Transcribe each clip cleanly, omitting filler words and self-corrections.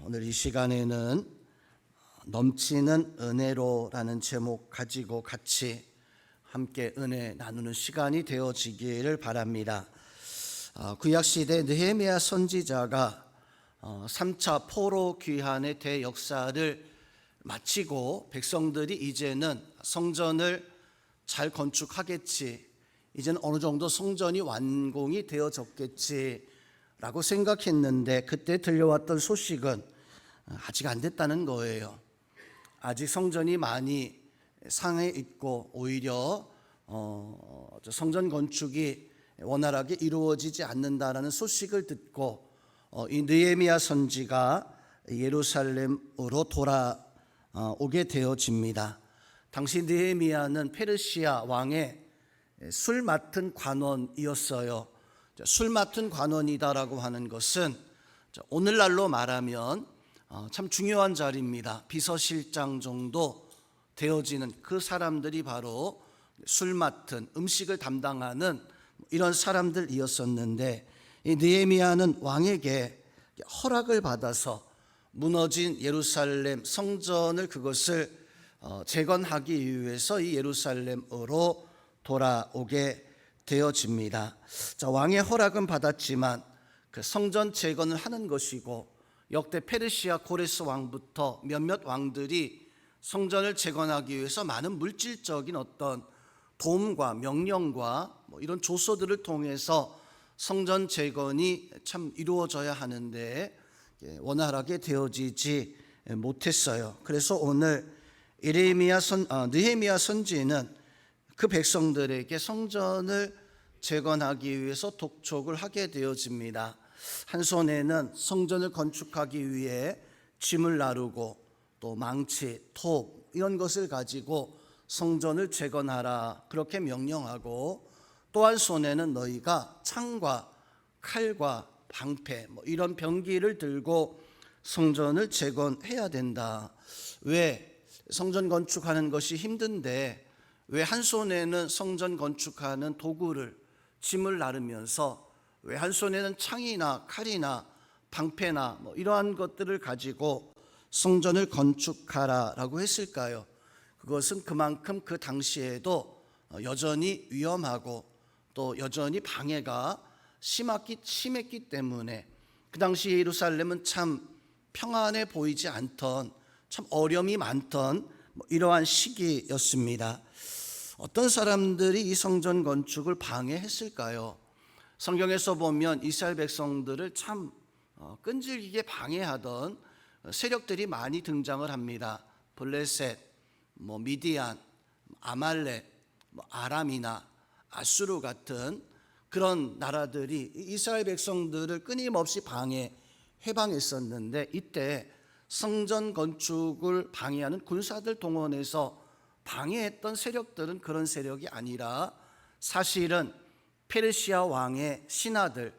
오늘 이 시간에는 넘치는 은혜로라는 제목 가지고 같이 함께 은혜 나누는 시간이 되어지기를 바랍니다. 구약시대 느헤미야 선지자가 3차 포로 귀환의 대역사를 마치고 백성들이 이제는 성전을 잘 건축하겠지, 이제는 어느 정도 성전이 완공이 되어졌겠지 라고 생각했는데, 그때 들려왔던 소식은 아직 안 됐다는 거예요. 아직 성전이 많이 상해 있고 오히려 성전 건축이 원활하게 이루어지지 않는다라는 소식을 듣고 이 느헤미야 선지가 예루살렘으로 돌아오게 되어집니다. 당시 느헤미야는 페르시아 왕의 술 맡은 관원이었어요. 술 맡은 관원이다라고 하는 것은 오늘날로 말하면 참 중요한 자리입니다. 비서실장 정도 되어지는 그 사람들이 바로 술 맡은, 음식을 담당하는 이런 사람들이었었는데, 이 느헤미야는 왕에게 허락을 받아서 무너진 예루살렘 성전을 그것을 재건하기 위해서 이 예루살렘으로 돌아오게 되어집니다. 왕의 허락은 받았지만 그 성전 재건을 하는 것이고, 역대 페르시아 고레스 왕부터 몇몇 왕들이 성전을 재건하기 위해서 많은 물질적인 어떤 도움과 명령과 이런 조서들을 통해서 성전 재건이 참 이루어져야 하는데 원활하게 되어지지 못했어요. 그래서 오늘 느헤미야 선지는 그 백성들에게 성전을 재건하기 위해서 독촉을 하게 되어집니다. 한 손에는 성전을 건축하기 위해 짐을 나르고 또 망치, 톱 이런 것을 가지고 성전을 재건하라 그렇게 명령하고, 또 한 손에는 너희가 창과 칼과 방패 이런 병기를 들고 성전을 재건해야 된다. 왜 성전 건축하는 것이 힘든데 왜 한 손에는 성전 건축하는 도구를, 짐을 나르면서 왜 한 손에는 창이나 칼이나 방패나 이러한 것들을 가지고 성전을 건축하라라고 했을까요? 그것은 그만큼 그 당시에도 여전히 위험하고 또 여전히 방해가 심했기 때문에 그 당시 예루살렘은 참 평안해 보이지 않던, 참 어려움이 많던 이러한 시기였습니다. 어떤 사람들이 이 성전 건축을 방해했을까요? 성경에서 보면 이스라엘 백성들을 참 끈질기게 방해하던 세력들이 많이 등장을 합니다. 블레셋, 미디안, 아말렉, 아람이나 아수르 같은 그런 나라들이 이스라엘 백성들을 끊임없이 해방했었는데, 이때 성전 건축을 방해하는 군사들 동원해서 방해했던 세력들은 그런 세력이 아니라 사실은 페르시아 왕의 신하들,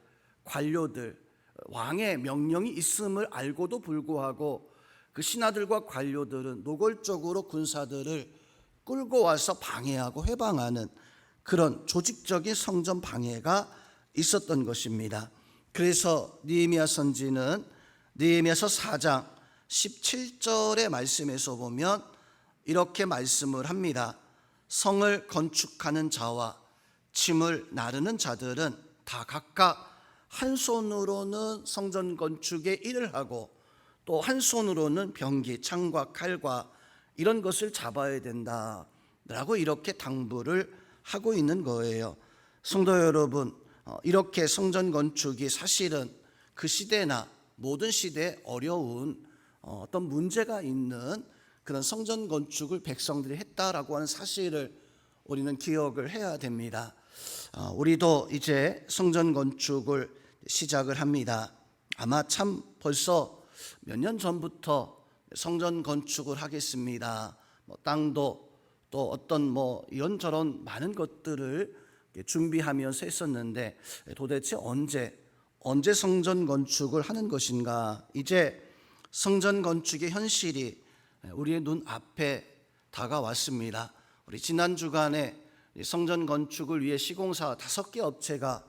관료들, 왕의 명령이 있음을 알고도 불구하고 그 신하들과 관료들은 노골적으로 군사들을 끌고 와서 방해하고 해방하는 그런 조직적인 성전 방해가 있었던 것입니다. 그래서 느헤미야 선지는 느헤미야서 4장 17절의 말씀에서 보면 이렇게 말씀을 합니다. 성을 건축하는 자와 짐을 나르는 자들은 다 각각 한 손으로는 성전 건축에 일을 하고 또 한 손으로는 병기, 창과 칼과 이런 것을 잡아야 된다라고 이렇게 당부를 하고 있는 거예요. 성도 여러분, 이렇게 성전 건축이 사실은 그 시대나 모든 시대에 어려운 어떤 문제가 있는 그런 성전 건축을 백성들이 했다라고 하는 사실을 우리는 기억을 해야 됩니다. 우리도 이제 성전 건축을 시작을 합니다. 아마 참 벌써 몇 년 전부터 성전 건축을 하겠습니다. 땅도 또 어떤 이런저런 많은 것들을 준비하면서 했었는데, 도대체 언제 성전 건축을 하는 것인가? 이제 성전 건축의 현실이 우리의 눈 앞에 다가왔습니다. 우리 지난 주간에 성전 건축을 위해 시공사 5개 업체가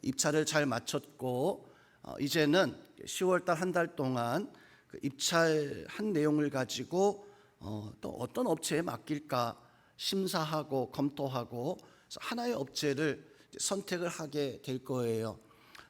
입찰을 잘 마쳤고, 이제는 10월 달 한 달 동안 그 입찰한 내용을 가지고 또 어떤 업체에 맡길까 심사하고 검토하고 하나의 업체를 선택을 하게 될 거예요.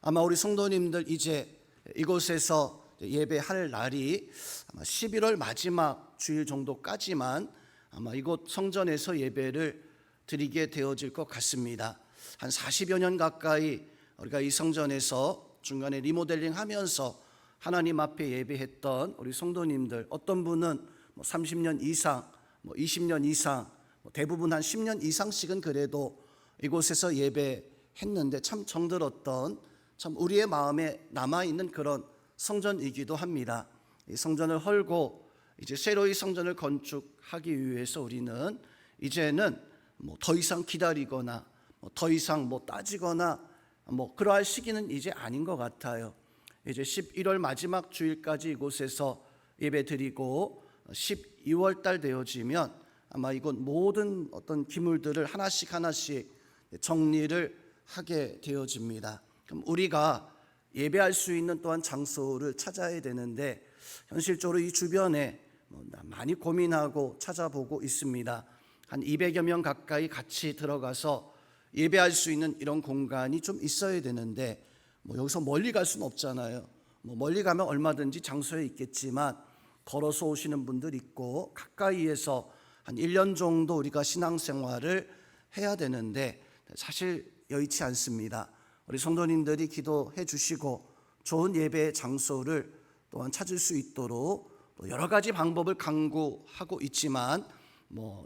아마 우리 성도님들 이제 이곳에서 예배할 날이 아마 11월 마지막 주일 정도까지만 아마 이곳 성전에서 예배를 드리게 되어질 것 같습니다. 한 40여 년 가까이 우리가 이 성전에서 중간에 리모델링 하면서 하나님 앞에 예배했던 우리 성도님들, 어떤 분은 30년 이상, 20년 이상, 대부분 한 10년 이상씩은 그래도 이곳에서 예배했는데 참 정들었던, 참 우리의 마음에 남아있는 그런 성전이기도 합니다. 이 성전을 헐고 이제 새로이 성전을 건축하기 위해서 우리는 이제는 더 이상 기다리거나 더 이상 따지거나 그러할 시기는 이제 아닌 것 같아요. 이제 11월 마지막 주일까지 이곳에서 예배드리고 12월 달 되어지면 아마 이곳 모든 어떤 기물들을 하나씩 정리를 하게 되어집니다. 그럼 우리가 예배할 수 있는 또한 장소를 찾아야 되는데 현실적으로 이 주변에 많이 고민하고 찾아보고 있습니다. 한 200여 명 가까이 같이 들어가서 예배할 수 있는 이런 공간이 좀 있어야 되는데 여기서 멀리 갈 수는 없잖아요. 멀리 가면 얼마든지 장소에 있겠지만 걸어서 오시는 분들 있고 가까이에서 한 1년 정도 우리가 신앙생활을 해야 되는데 사실 여의치 않습니다. 우리 성도님들이 기도해 주시고 좋은 예배 장소를 또한 찾을 수 있도록 여러 가지 방법을 강구하고 있지만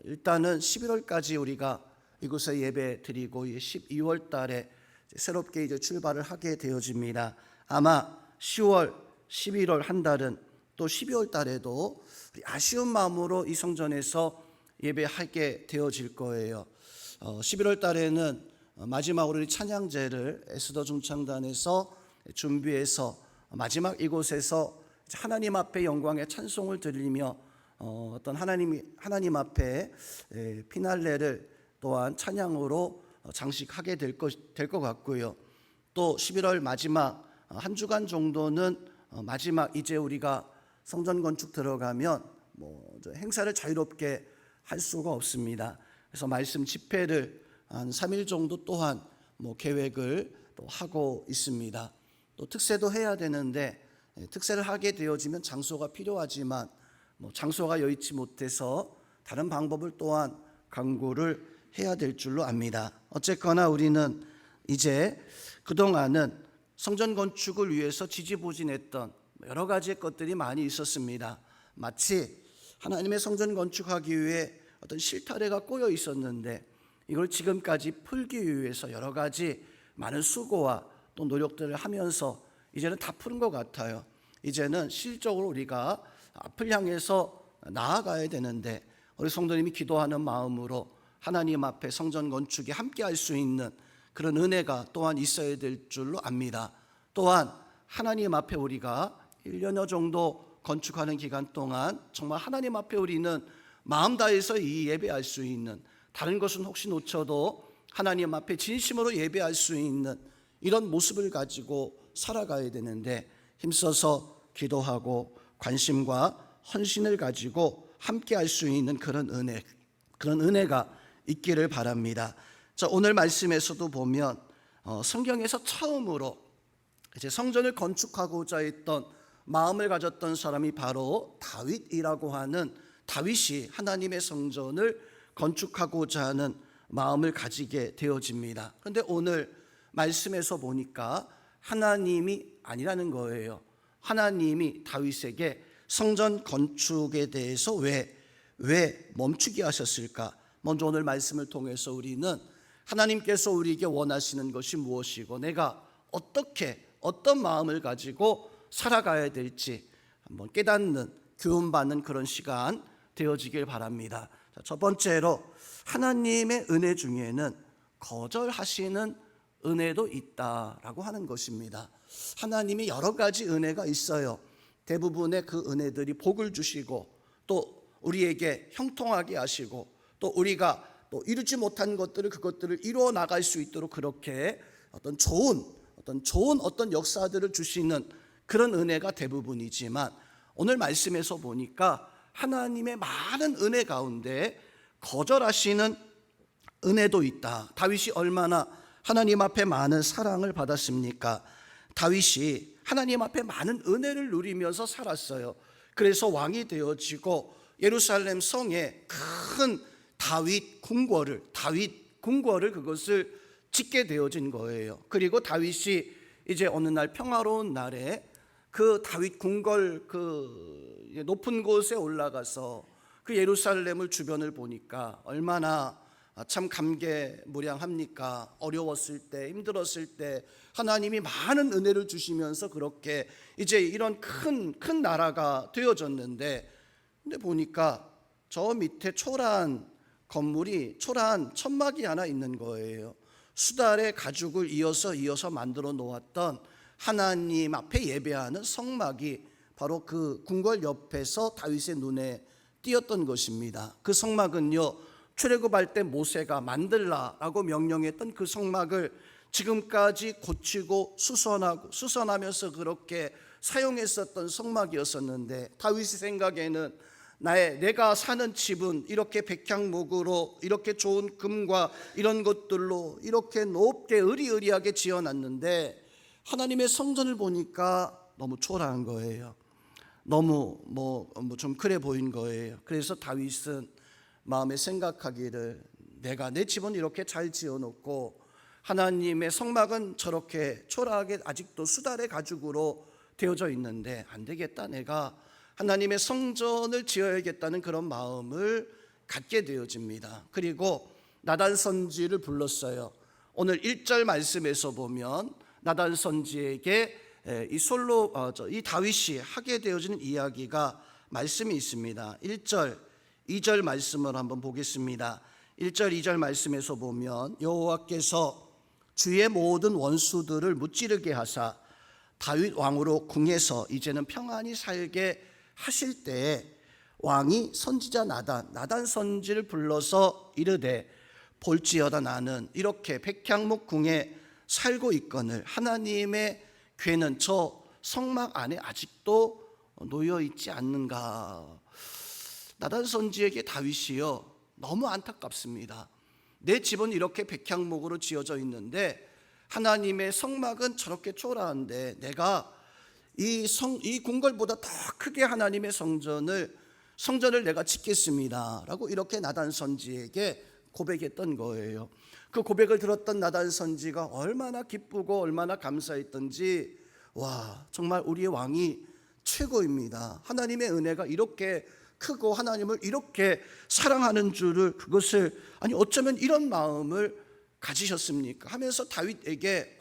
일단은 11월까지 우리가 이곳에 예배 드리고 12월 달에 새롭게 이제 출발을 하게 되어집니다. 아마 10월, 11월 한 달은 또 12월 달에도 아쉬운 마음으로 이 성전에서 예배하게 되어질 거예요. 11월 달에는 마지막으로 우리 찬양제를 에스더 중창단에서 준비해서 마지막 이곳에서 하나님 앞에 영광의 찬송을 드리며 어떤 하나님 앞에 피날레를 또한 찬양으로 장식하게 될 것 같고요. 또 11월 마지막 한 주간 정도는 마지막 이제 우리가 성전 건축 들어가면 행사를 자유롭게 할 수가 없습니다. 그래서 말씀 집회를 한 3일 정도 또한 계획을 또 하고 있습니다. 또 특세도 해야 되는데 특세를 하게 되어지면 장소가 필요하지만 장소가 여의치 못해서 다른 방법을 또한 강구를 해야 될 줄로 압니다. 어쨌거나 우리는 이제 그동안은 성전 건축을 위해서 지지부진했던 여러 가지 것들이 많이 있었습니다. 마치 하나님의 성전 건축하기 위해 어떤 실타래가 꼬여 있었는데 이걸 지금까지 풀기 위해서 여러 가지 많은 수고와 또 노력들을 하면서 이제는 다 푸는 것 같아요. 이제는 실적으로 우리가 앞을 향해서 나아가야 되는데 우리 성도님이 기도하는 마음으로 하나님 앞에 성전 건축에 함께 할 수 있는 그런 은혜가 또한 있어야 될 줄로 압니다. 또한 하나님 앞에 우리가 1년여 정도 건축하는 기간 동안 정말 하나님 앞에 우리는 마음 다해서 이 예배할 수 있는, 다른 것은 혹시 놓쳐도 하나님 앞에 진심으로 예배할 수 있는 이런 모습을 가지고 살아가야 되는데 힘써서 기도하고 관심과 헌신을 가지고 함께 할 수 있는 그런 은혜가 있기를 바랍니다. 자, 오늘 말씀에서도 보면 성경에서 처음으로 이제 성전을 건축하고자 했던 마음을 가졌던 사람이 바로 다윗이라고 하는, 다윗이 하나님의 성전을 건축하고자 하는 마음을 가지게 되어집니다. 그런데 오늘 말씀에서 보니까 하나님이 아니라는 거예요. 하나님이 다윗에게 성전 건축에 대해서 왜 멈추게 하셨을까? 먼저 오늘 말씀을 통해서 우리는 하나님께서 우리에게 원하시는 것이 무엇이고 내가 어떤 마음을 가지고 살아가야 될지 한번 깨닫는, 교훈받는 그런 시간 되어지길 바랍니다. 첫 번째로 하나님의 은혜 중에는 거절하시는 은혜도 있다라고 하는 것입니다. 하나님이 여러 가지 은혜가 있어요. 대부분의 그 은혜들이 복을 주시고 또 우리에게 형통하게 하시고 또 우리가 또 이루지 못한 그것들을 이루어 나갈 수 있도록 그렇게 어떤 좋은 역사들을 주시는 그런 은혜가 대부분이지만 오늘 말씀에서 보니까 하나님의 많은 은혜 가운데 거절하시는 은혜도 있다. 다윗이 얼마나 하나님 앞에 많은 사랑을 받았습니까? 다윗이 하나님 앞에 많은 은혜를 누리면서 살았어요. 그래서 왕이 되어지고 예루살렘 성에 큰 다윗 궁궐을 그것을 짓게 되어진 거예요. 그리고 다윗이 이제 어느 날 평화로운 날에 그 다윗 궁궐 그 높은 곳에 올라가서 그 예루살렘을 주변을 보니까 얼마나 참 감개무량합니까? 어려웠을 때, 힘들었을 때 하나님이 많은 은혜를 주시면서 그렇게 이제 이런 큰 나라가 되어졌는데, 근데 보니까 저 밑에 초라한 건물이, 초라한 천막이 하나 있는 거예요. 수달의 가죽을 이어서 만들어 놓았던 하나님 앞에 예배하는 성막이 바로 그 궁궐 옆에서 다윗의 눈에 띄었던 것입니다. 그 성막은요, 출애굽할 때 모세가 만들라라고 명령했던 그 성막을 지금까지 고치고 수선하면서 그렇게 사용했었던 성막이었었는데, 다윗의 생각에는 내가 사는 집은 이렇게 백향목으로 이렇게 좋은 금과 이런 것들로 이렇게 높게 으리으리하게 지어놨는데 하나님의 성전을 보니까 너무 초라한 거예요. 너무 좀 그래 보인 거예요. 그래서 다윗은 마음에 생각하기를, 내가 내 집은 이렇게 잘 지어놓고 하나님의 성막은 저렇게 초라하게 아직도 수달의 가죽으로 되어져 있는데 안 되겠다, 내가 하나님의 성전을 지어야겠다는 그런 마음을 갖게 되어집니다. 그리고 나단 선지를 불렀어요. 오늘 1절 말씀에서 보면 나단 선지에게 이 다윗이 하게 되어지는 이야기가 말씀이 있습니다. 1절, 2절 말씀을 한번 보겠습니다. 1절, 2절 말씀에서 보면 여호와께서 주의 모든 원수들을 무찌르게 하사 다윗 왕으로 궁에서 이제는 평안히 살게 하실 때에 왕이 선지자 나단 선지를 불러서 이르되, 볼지어다 나는 이렇게 백향목 궁에 살고 있거늘 하나님의 괴는 저 성막 안에 아직도 놓여 있지 않는가. 나단 선지에게 다윗이요, 너무 안타깝습니다. 내 집은 이렇게 백향목으로 지어져 있는데 하나님의 성막은 저렇게 초라한데 내가 이 궁궐보다 더 크게 하나님의 성전을 내가 짓겠습니다 라고 이렇게 나단 선지에게 고백했던 거예요. 그 고백을 들었던 나단 선지가 얼마나 기쁘고 얼마나 감사했던지, 와, 정말 우리의 왕이 최고입니다. 하나님의 은혜가 이렇게 크고 하나님을 이렇게 사랑하는 줄을, 그것을, 아니 어쩌면 이런 마음을 가지셨습니까 하면서 다윗에게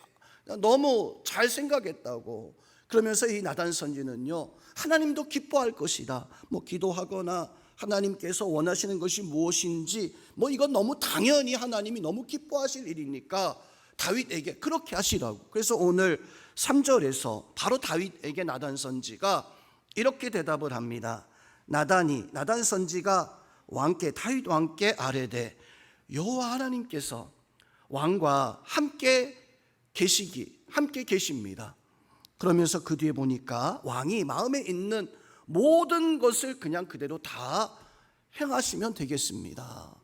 너무 잘 생각했다고. 그러면서 이 나단 선지는요, 하나님도 기뻐할 것이다, 기도하거나 하나님께서 원하시는 것이 무엇인지 이건 너무 당연히 하나님이 너무 기뻐하실 일이니까 다윗에게 그렇게 하시라고. 그래서 오늘 3절에서 바로 다윗에게 나단 선지가 이렇게 대답을 합니다. 나단 선지가 다윗 왕께 아뢰되, 여호와 하나님께서 왕과 함께 계십니다. 그러면서 그 뒤에 보니까 왕이 마음에 있는 모든 것을 그냥 그대로 다 행하시면 되겠습니다.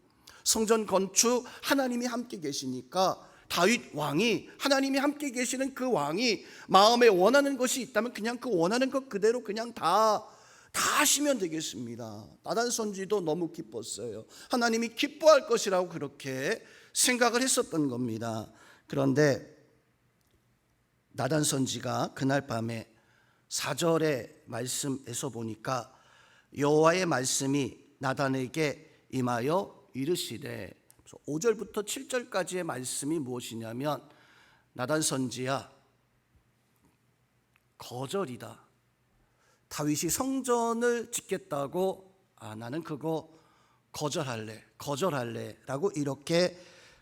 성전 건축 하나님이 함께 계시니까 다윗 왕이, 하나님이 함께 계시는 그 왕이 마음에 원하는 것이 있다면 그냥 그 원하는 것 그대로 그냥 다 하시면 되겠습니다. 나단 선지도 너무 기뻤어요. 하나님이 기뻐할 것이라고 그렇게 생각을 했었던 겁니다. 그런데 나단 선지가 그날 밤에 4절의 말씀에서 보니까 여호와의 말씀이 나단에게 임하여 이르시되, 5절부터 7절까지의 말씀이 무엇이냐면, 나단 선지야, 거절이다. 다윗이 성전을 짓겠다고, 나는 그거 거절할래 라고 이렇게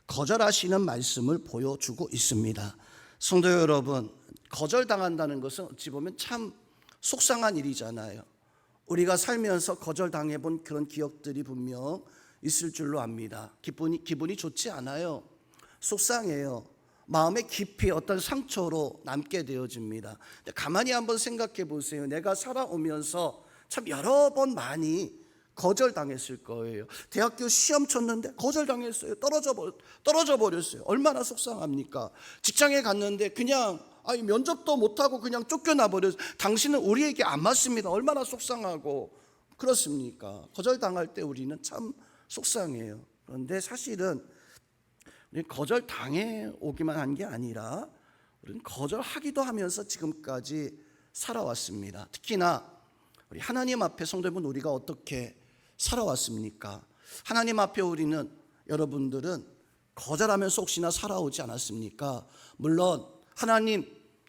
거절하시는 말씀을 보여주고 있습니다. 성도 여러분, 거절당한다는 것은 어찌 보면 참 속상한 일이잖아요. 우리가 살면서 거절당해본 그런 기억들이 분명 있을 줄로 압니다. 기분이 좋지 않아요. 속상해요. 마음의 깊이 어떤 상처로 남게 되어집니다. 가만히 한번 생각해 보세요. 내가 살아오면서 참 여러 번 많이 거절당했을 거예요. 대학교 시험 쳤는데 거절당했어요. 떨어져 버렸어요. 얼마나 속상합니까? 직장에 갔는데 그냥 면접도 못하고 그냥 쫓겨나 버렸어요. 당신은 우리에게 안 맞습니다. 얼마나 속상하고 그렇습니까? 거절당할 때 우리는 참 속상해요. 그런데 사실은 거절당해 오기만 한 게 아니라 우리는 거절하기도 하면서 지금까지 살아왔습니다. 특히나 우리 하나님 앞에 성도 여러분, 우리가 어떻게 살아왔습니까? 하나님 앞에 우리는, 여러분들은 거절하면서 혹시나 살아오지 않았습니까? 물론 하나님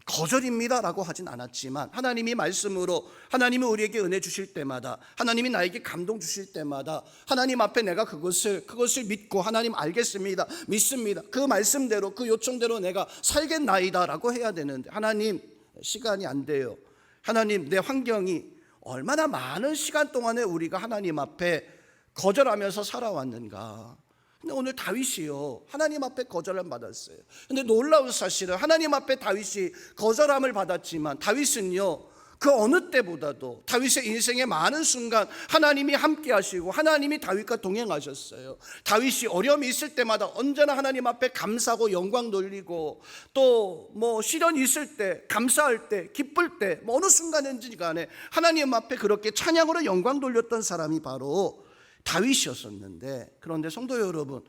거절입니다 라고 하진 않았지만, 하나님이 말씀으로, 하나님이 우리에게 은혜 주실 때마다, 하나님이 나에게 감동 주실 때마다 하나님 앞에 내가 그것을 믿고, 하나님 알겠습니다, 믿습니다, 그 말씀대로, 그 요청대로 내가 살겠나이다 라고 해야 되는데, 하나님 시간이 안 돼요. 하나님 내 환경이, 얼마나 많은 시간 동안에 우리가 하나님 앞에 거절하면서 살아왔는가. 근데 오늘 다윗이요, 하나님 앞에 거절을 받았어요. 근데 놀라운 사실은 하나님 앞에 다윗이 거절함을 받았지만, 다윗은요 그 어느 때보다도 다윗의 인생의 많은 순간 하나님이 함께 하시고 하나님이 다윗과 동행하셨어요. 다윗이 어려움이 있을 때마다 언제나 하나님 앞에 감사하고 영광 돌리고, 또 시련이 있을 때, 감사할 때, 기쁠 때, 어느 순간인지 간에 하나님 앞에 그렇게 찬양으로 영광 돌렸던 사람이 바로 다윗이었었는데, 그런데 성도 여러분,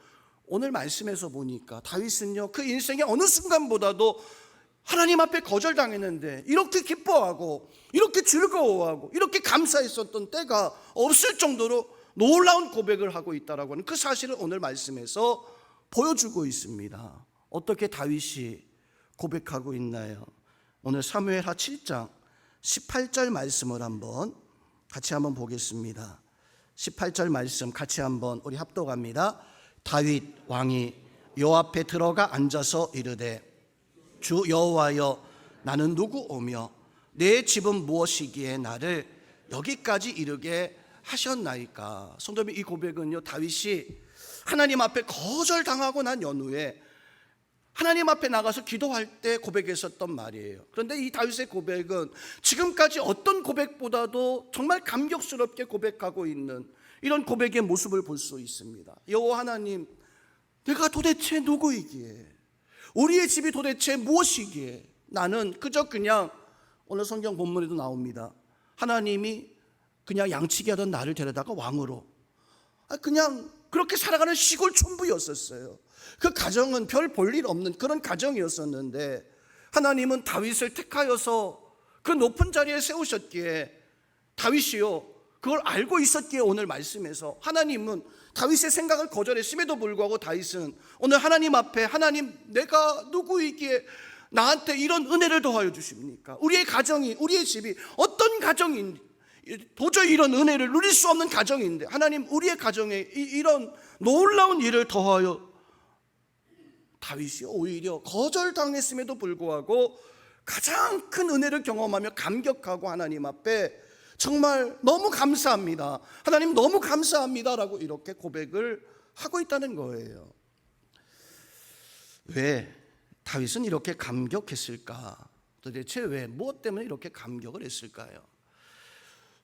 오늘 말씀에서 보니까 다윗은요 그 인생의 어느 순간보다도 하나님 앞에 거절당했는데 이렇게 기뻐하고 이렇게 즐거워하고 이렇게 감사했었던 때가 없을 정도로 놀라운 고백을 하고 있다라고 하는 그 사실을 오늘 말씀에서 보여주고 있습니다. 어떻게 다윗이 고백하고 있나요? 오늘 사무엘하 7장 18절 말씀을 같이 한번 보겠습니다. 18절 말씀 같이 한번 우리 합독합니다. 다윗 왕이 요 앞에 들어가 앉아서 이르되, 주 여호와여, 나는 누구오며 내 집은 무엇이기에 나를 여기까지 이르게 하셨나이까. 성도님, 이 고백은요 다윗이 하나님 앞에 거절당하고 난 연후에 하나님 앞에 나가서 기도할 때 고백했었던 말이에요. 그런데 이 다윗의 고백은 지금까지 어떤 고백보다도 정말 감격스럽게 고백하고 있는 이런 고백의 모습을 볼 수 있습니다. 여호와 하나님, 내가 도대체 누구이기에, 우리의 집이 도대체 무엇이기에 나는 그냥 오늘 성경 본문에도 나옵니다. 하나님이 그냥 양치기 하던 나를 데려다가 왕으로, 그냥 그렇게 살아가는 시골 촌부였었어요. 그 가정은 별 볼 일 없는 그런 가정이었었는데, 하나님은 다윗을 택하여서 그 높은 자리에 세우셨기에, 다윗이요 그걸 알고 있었기에 오늘 말씀에서 하나님은 다윗의 생각을 거절했음에도 불구하고 다윗은 오늘 하나님 앞에, 하나님 내가 누구이기에 나한테 이런 은혜를 더하여 주십니까? 우리의 가정이, 우리의 집이 어떤 가정인지, 도저히 이런 은혜를 누릴 수 없는 가정인데 하나님 우리의 가정에 이런 놀라운 일을 더하여, 다윗이 오히려 거절당했음에도 불구하고 가장 큰 은혜를 경험하며 감격하고 하나님 앞에 정말 너무 감사합니다, 하나님 너무 감사합니다라고 이렇게 고백을 하고 있다는 거예요. 왜 다윗은 이렇게 감격했을까? 도대체 왜, 무엇 때문에 이렇게 감격을 했을까요?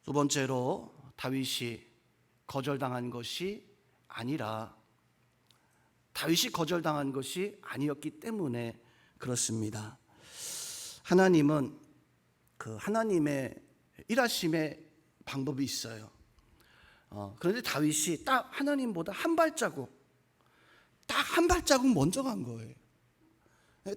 두 번째로, 다윗이 거절당한 것이 아니라, 다윗이 거절당한 것이 아니었기 때문에 그렇습니다. 하나님은 그 하나님의 일하심의 방법이 있어요. 그런데 다윗이 딱 하나님보다 한 발자국 먼저 간 거예요.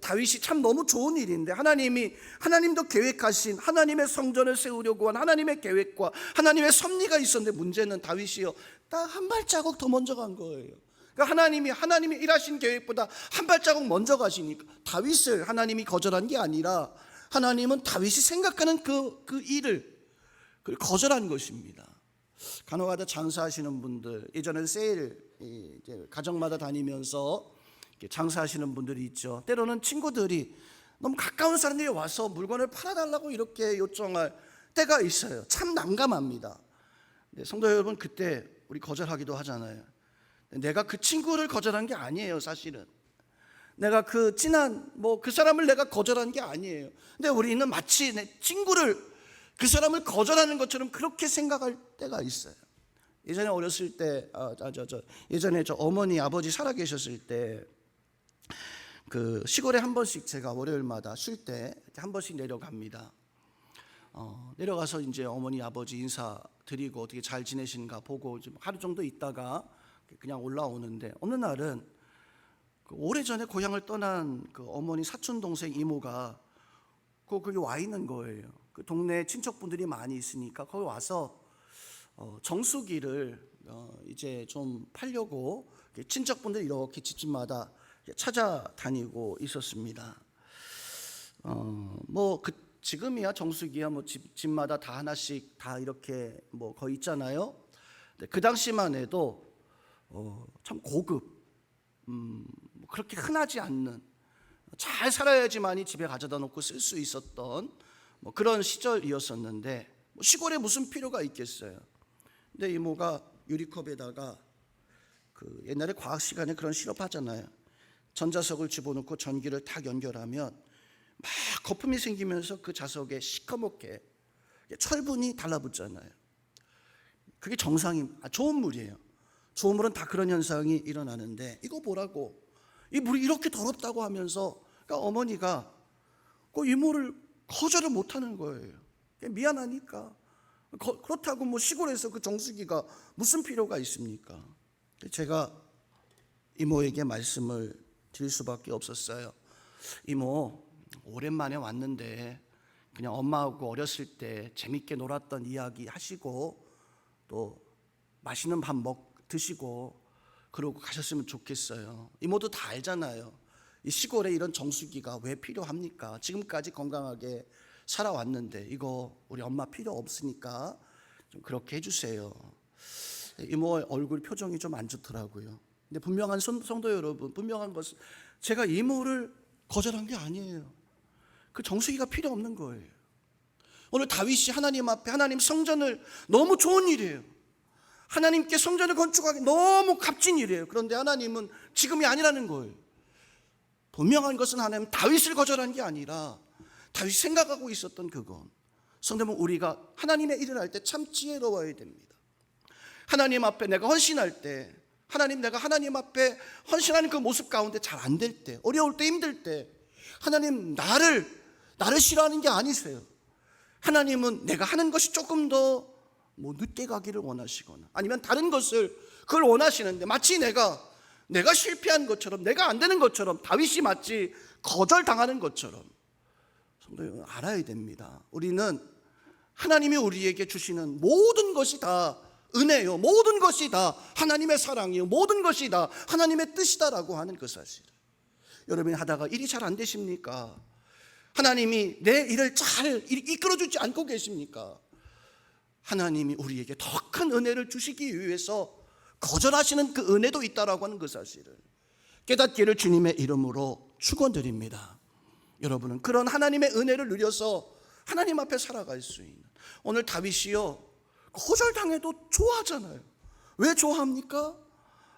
다윗이 참 너무 좋은 일인데, 하나님도 계획하신 하나님의 성전을 세우려고 한 하나님의 계획과 하나님의 섭리가 있었는데, 문제는 다윗이요 딱 한 발자국 더 먼저 간 거예요. 그러니까 하나님이 일하신 계획보다 한 발자국 먼저 가시니까 다윗을 하나님이 거절한 게 아니라 하나님은 다윗이 생각하는 그 일을 거절한 것입니다. 간혹가다 장사하시는 분들, 예전에 세일 가정마다 다니면서 장사하시는 분들이 있죠. 때로는 친구들이 너무 가까운 사람들이 와서 물건을 팔아달라고 이렇게 요청할 때가 있어요. 참 난감합니다. 성도 여러분, 그때 우리 거절하기도 하잖아요. 내가 그 친구를 거절한 게 아니에요. 사실은 내가 그 진한 그 사람을 내가 거절한 게 아니에요. 근데 우리는 마치 내 친구를, 그 사람을 거절하는 것처럼 그렇게 생각할 때가 있어요. 예전에 어렸을 때 예전에 저 어머니 아버지 살아 계셨을 때 그 시골에 한 번씩 제가 월요일마다 쉴 때 한 번씩 내려갑니다. 내려가서 이제 어머니 아버지 인사 드리고 어떻게 잘 지내신가 보고 좀 하루 정도 있다가 그냥 올라오는데, 어느 날은 그 오래전에 고향을 떠난 그 어머니 사촌 동생 이모가 거기 와 있는 거예요. 그 동네 친척분들이 많이 있으니까 거기 와서 정수기를 이제 좀 팔려고 친척분들이 이렇게 집집마다 찾아다니고 있었습니다. 지금이야 정수기야 집마다 다 하나씩 다 이렇게 거의 있잖아요. 근데 그 당시만 해도 참 고급, 그렇게 흔하지 않는, 잘 살아야지만이 집에 가져다 놓고 쓸 수 있었던 그런 시절이었었는데, 시골에 무슨 필요가 있겠어요. 근데 이모가 유리컵에다가 그 옛날에 과학 시간에 그런 실험하잖아요. 전자석을 집어넣고 전기를 탁 연결하면 막 거품이 생기면서 그 자석에 시커멓게 철분이 달라붙잖아요. 그게 정상이 좋은 물이에요. 좋은 물은 다 그런 현상이 일어나는데, 이거 보라고, 이 물이 이렇게 더럽다고 하면서 그러니까 어머니가 그 이모를 거절을 못하는 거예요. 미안하니까. 그렇다고 시골에서 그 정수기가 무슨 필요가 있습니까? 제가 이모에게 말씀을 드릴 수밖에 없었어요. 이모, 오랜만에 왔는데 그냥 엄마하고 어렸을 때 재밌게 놀았던 이야기 하시고 또 맛있는 밥 드시고 그러고 가셨으면 좋겠어요. 이모도 다 알잖아요. 이 시골에 이런 정수기가 왜 필요합니까? 지금까지 건강하게 살아왔는데 이거 우리 엄마 필요 없으니까 좀 그렇게 해주세요. 이모 얼굴 표정이 좀 안 좋더라고요. 근데 분명한 성도 여러분, 분명한 것은 제가 이모를 거절한 게 아니에요. 그 정수기가 필요 없는 거예요. 오늘 다윗이 하나님 앞에, 하나님 성전을, 너무 좋은 일이에요. 하나님께 성전을 건축하기 너무 값진 일이에요. 그런데 하나님은 지금이 아니라는 거예요. 분명한 것은 하나님 다윗을 거절한 게 아니라 다윗이 생각하고 있었던 그건, 성도는 우리가 하나님의 일을 할 때 참 지혜로워야 됩니다. 하나님 앞에 내가 헌신할 때, 내가 하나님 앞에 헌신하는 그 모습 가운데 잘 안 될 때, 어려울 때, 힘들 때, 하나님 나를 싫어하는 게 아니세요. 하나님은 내가 하는 것이 조금 더 늦게 가기를 원하시거나 아니면 다른 것을 그걸 원하시는데, 마치 내가 실패한 것처럼, 내가 안 되는 것처럼, 다윗이 마치 거절당하는 것처럼. 성도 알아야 됩니다. 우리는 하나님이 우리에게 주시는 모든 것이 다 은혜요, 모든 것이 다 하나님의 사랑이요, 모든 것이 다 하나님의 뜻이다라고 하는 그 사실. 여러분이 하다가 일이 잘 안 되십니까? 하나님이 내 일을 잘 이끌어주지 않고 계십니까? 하나님이 우리에게 더 큰 은혜를 주시기 위해서 거절하시는 그 은혜도 있다라고 하는 그 사실을 깨닫기를 주님의 이름으로 축원드립니다. 여러분은 그런 하나님의 은혜를 누려서 하나님 앞에 살아갈 수 있는, 오늘 다윗이요 거절당해도 좋아하잖아요. 왜 좋아합니까?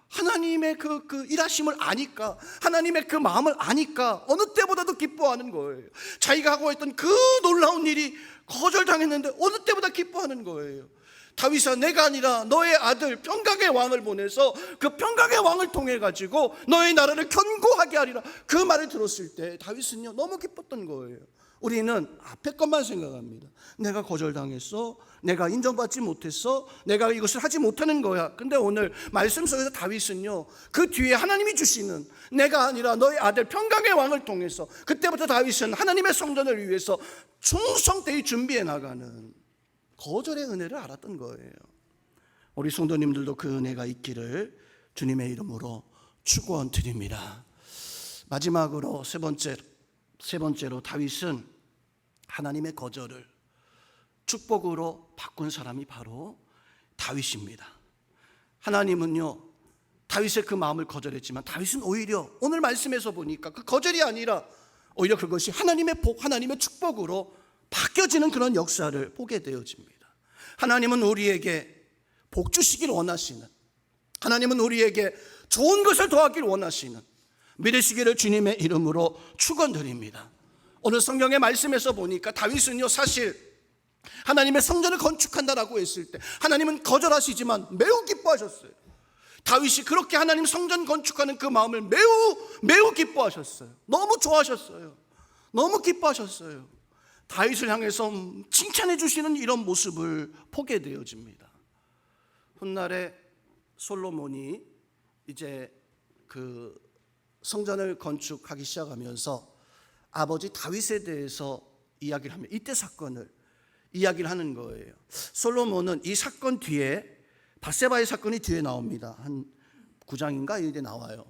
하나님의 그 일하심을 아니까, 하나님의 그 마음을 아니까 어느 때보다도 기뻐하는 거예요. 자기가 하고 있던 그 놀라운 일이 거절당했는데 어느 때보다 기뻐하는 거예요. 다윗아, 내가 아니라 너의 아들 평강의 왕을 보내서 그 평강의 왕을 통해 가지고 너의 나라를 견고하게 하리라, 그 말을 들었을 때 다윗은요 너무 기뻤던 거예요. 우리는 앞에 것만 생각합니다. 내가 거절당했어, 내가 인정받지 못했어, 내가 이것을 하지 못하는 거야. 근데 오늘 말씀 속에서 다윗은요 그 뒤에 하나님이 주시는, 내가 아니라 너의 아들 평강의 왕을 통해서, 그때부터 다윗은 하나님의 성전을 위해서 충성되이 준비해 나가는 거절의 은혜를 알았던 거예요. 우리 성도님들도 그 은혜가 있기를 주님의 이름으로 축원드립니다. 마지막으로 세 번째로 다윗은 하나님의 거절을 축복으로 바꾼 사람이 바로 다윗입니다. 하나님은요 다윗의 그 마음을 거절했지만 다윗은 오히려 오늘 말씀에서 보니까 그 거절이 아니라 오히려 그것이 하나님의 복, 하나님의 축복으로 바뀌어지는 그런 역사를 보게 되어집니다. 하나님은 우리에게 복 주시길 원하시는, 하나님은 우리에게 좋은 것을 더하길 원하시는, 믿으시기를 주님의 이름으로 축원드립니다. 오늘 성경의 말씀에서 보니까 다윗은요, 사실 하나님의 성전을 건축한다라고 했을 때 하나님은 거절하시지만 매우 기뻐하셨어요. 다윗이 그렇게 하나님 성전 건축하는 그 마음을 매우 기뻐하셨어요. 너무 좋아하셨어요. 너무 기뻐하셨어요. 다윗을 향해서 칭찬해 주시는 이런 모습을 보게 되어집니다. 훗날에 솔로몬이 이제 그 성전을 건축하기 시작하면서 아버지 다윗에 대해서 이야기를 하면 이때 사건을 이야기를 하는 거예요. 솔로몬은 이 사건 뒤에 밧세바의 사건이 뒤에 나옵니다. 한 9장인가 이때 나와요.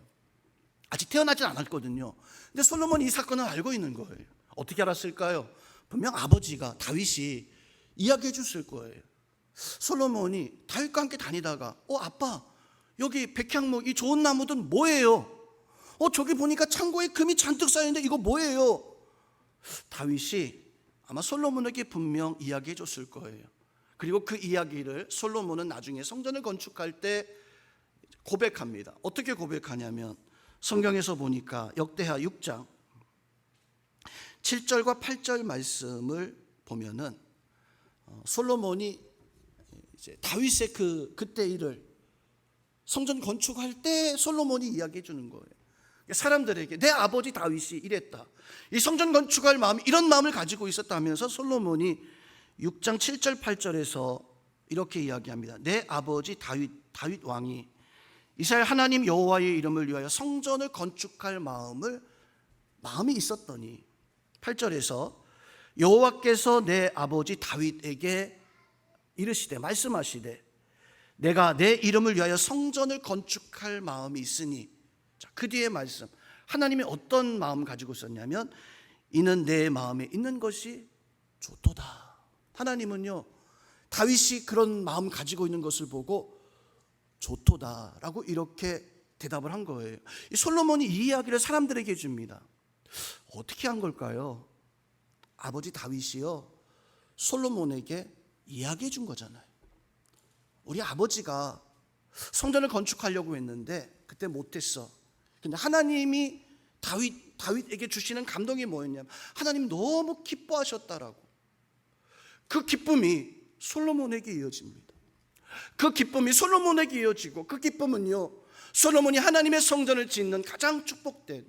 아직 태어나진 않았거든요. 근데 솔로몬이 이 사건을 알고 있는 거예요. 어떻게 알았을까요? 분명 아버지가 다윗이 이야기해 줬을 거예요. 솔로몬이 다윗과 함께 다니다가 아빠 여기 백향목 이 좋은 나무든 뭐예요? 저기 보니까 창고에 금이 잔뜩 쌓여있는데 이거 뭐예요? 다윗이 아마 솔로몬에게 분명 이야기해 줬을 거예요. 그리고 그 이야기를 솔로몬은 나중에 성전을 건축할 때 고백합니다. 어떻게 고백하냐면 성경에서 보니까 역대하 6장 7절과 8절 말씀을 보면은 솔로몬이 이제 다윗의 그때 일을 성전 건축할 때 솔로몬이 이야기해 주는 거예요. 사람들에게 내 아버지 다윗이 이랬다. 이 성전 건축할 마음, 이런 마음을 가지고 있었다면서 솔로몬이 6장 7절 8절에서 이렇게 이야기합니다. 내 아버지 다윗 왕이 이스라엘 하나님 여호와의 이름을 위하여 성전을 건축할 마음이 있었더니 8절에서 여호와께서 내 아버지 다윗에게 이르시되 말씀하시되 내가 내 이름을 위하여 성전을 건축할 마음이 있으니, 자, 그 뒤에 말씀, 하나님이 어떤 마음 가지고 있었냐면 이는 내 마음에 있는 것이 좋도다. 하나님은요 다윗이 그런 마음 가지고 있는 것을 보고 좋도다라고 이렇게 대답을 한 거예요. 이 솔로몬이 이 이야기를 사람들에게 줍니다. 어떻게 한 걸까요? 아버지 다윗이요 솔로몬에게 이야기해 준 거잖아요. 우리 아버지가 성전을 건축하려고 했는데 그때 못했어. 근데 하나님이 다윗에게 주시는 감동이 뭐였냐면 하나님 너무 기뻐하셨다라고. 그 기쁨이 솔로몬에게 이어집니다. 그 기쁨이 솔로몬에게 이어지고 그 기쁨은요 솔로몬이 하나님의 성전을 짓는 가장 축복된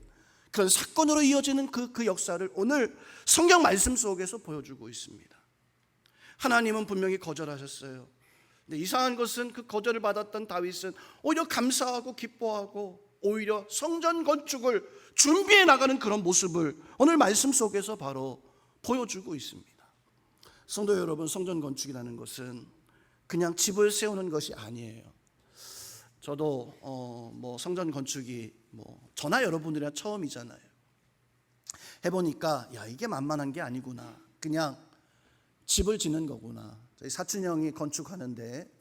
그런 사건으로 이어지는 그 역사를 오늘 성경 말씀 속에서 보여주고 있습니다. 하나님은 분명히 거절하셨어요. 근데 이상한 것은 그 거절을 받았던 다윗은 오히려 감사하고 기뻐하고 오히려 성전 건축을 준비해 나가는 그런 모습을 오늘 말씀 속에서 바로 보여주고 있습니다. 성도 여러분, 성전 건축이라는 것은 그냥 집을 세우는 것이 아니에요. 저도 성전 건축이 저나 여러분들이랑 처음이잖아요. 해보니까 이게 만만한 게 아니구나. 그냥 집을 짓는 거구나. 저희 사촌 형이 건축하는데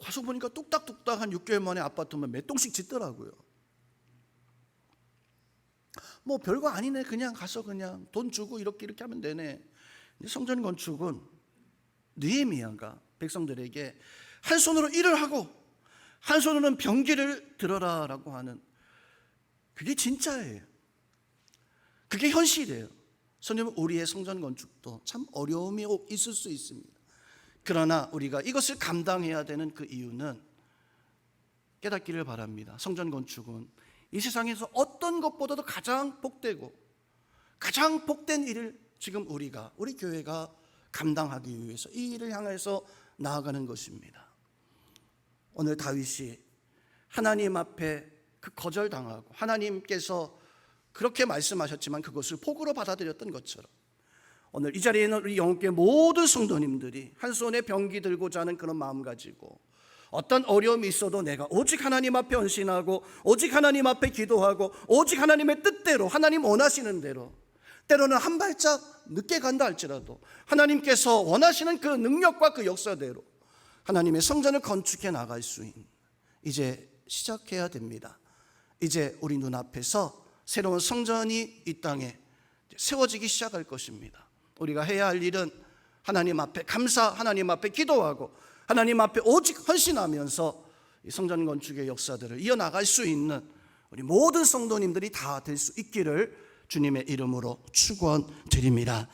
가서 보니까 뚝딱뚝딱 한 6개월 만에 아파트만 몇 동씩 짓더라고요. 별거 아니네. 그냥 가서 그냥 돈 주고 이렇게 하면 되네. 성전 건축은 느헤미야가 백성들에게 한 손으로 일을 하고 한 손으로는 병기를 들어라라고 하는, 그게 진짜예요. 그게 현실이에요. 선생님, 우리의 성전 건축도 참 어려움이 있을 수 있습니다. 그러나 우리가 이것을 감당해야 되는 그 이유는 깨닫기를 바랍니다. 성전 건축은 이 세상에서 어떤 것보다도 가장 복되고 가장 복된 일을 지금 우리 교회가 감당하기 위해서 이 일을 향해서 나아가는 것입니다. 오늘 다윗이 하나님 앞에 거절당하고 하나님께서 그렇게 말씀하셨지만 그것을 복으로 받아들였던 것처럼 오늘 이 자리에 있는 우리 영계 모든 성도님들이 한 손에 병기 들고자 하는 그런 마음 가지고 어떤 어려움이 있어도 내가 오직 하나님 앞에 헌신하고 오직 하나님 앞에 기도하고 오직 하나님의 뜻대로 하나님 원하시는 대로, 때로는 한 발짝 늦게 간다 할지라도 하나님께서 원하시는 그 능력과 그 역사대로 하나님의 성전을 건축해 나갈 수 있는, 이제 시작해야 됩니다. 이제 우리 눈앞에서 새로운 성전이 이 땅에 세워지기 시작할 것입니다. 우리가 해야 할 일은 하나님 앞에 하나님 앞에 기도하고 하나님 앞에 오직 헌신하면서 이 성전 건축의 역사들을 이어나갈 수 있는 우리 모든 성도님들이 다 될 수 있기를 주님의 이름으로 축원드립니다.